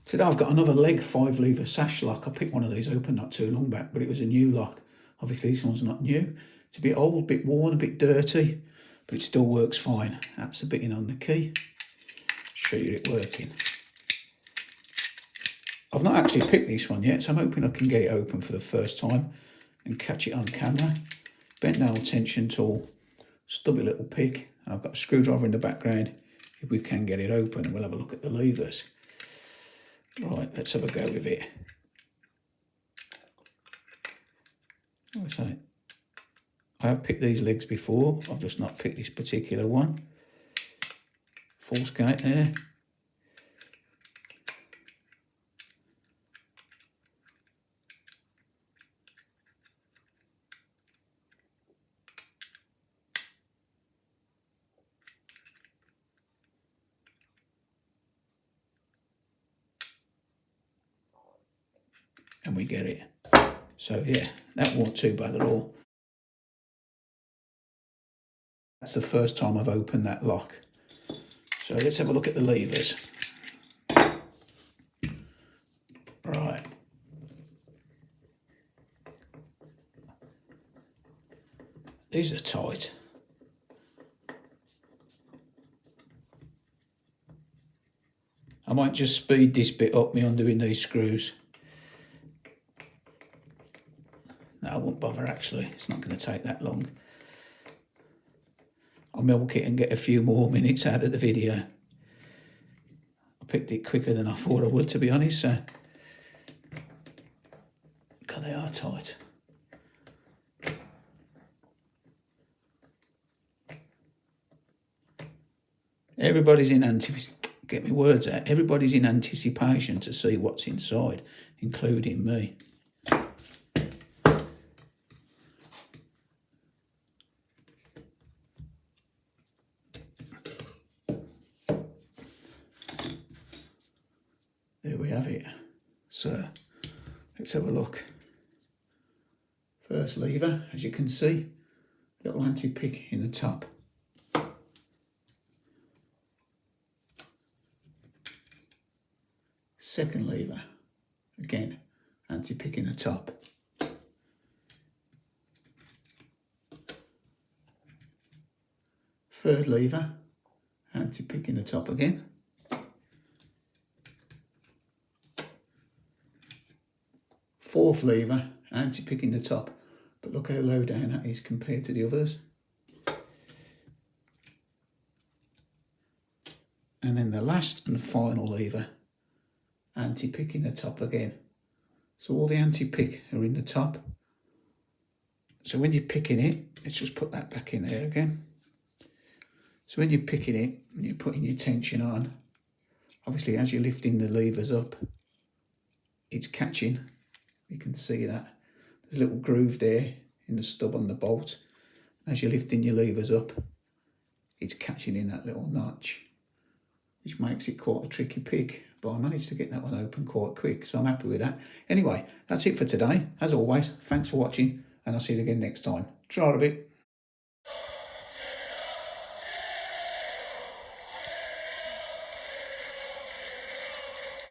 Today I've got another Legge 5-lever sash lock. I picked one of these open not too long back, but it was a new lock. Obviously this one's not new. It's a bit old, a bit worn, a bit dirty, but it still works fine. That's the bitting on the key. Show you it working. I've not actually picked this one yet, so I'm hoping I can get it open for the first time and catch it on camera. Bent nail tension tool, stubby little pick, and I've got a screwdriver in the background if we can get it open, and we'll have a look at the levers. Right, let's have a go with it. What's that? I have picked these legs before, I've just not picked this particular one. False gate there. And we get it. So yeah, that wasn't too bad at all. That's the first time I've opened that lock. So let's have a look at the levers. Right. These are tight. I might just speed this bit up, me undoing these screws. No, I won't bother actually, it's not going to take that long. I'll milk it and get a few more minutes out of the video. I picked it quicker than I thought I would, to be honest, so. God, they are tight. Everybody's in get my words out. Everybody's in anticipation to see what's inside, including me. There we have it. So let's have a look. First lever, as you can see, little anti-pick in the top. Second lever, again, anti-pick in the top. Third lever, anti-pick in the top again. Fourth lever, anti-pick in the top, but look how low down that is compared to the others. And then the last and final lever, anti-pick in the top again. So all the anti-pick are in the top. So when you're picking it, let's just put that back in there again. So when you're picking it and you're putting your tension on, obviously as you're lifting the levers up, it's catching. You can see that. There's a little groove there in the stub on the bolt. As you're lifting your levers up, it's catching in that little notch, which makes it quite a tricky pick. But I managed to get that one open quite quick, so I'm happy with that. Anyway, that's it for today. As always, thanks for watching, and I'll see you again next time. Try a bit.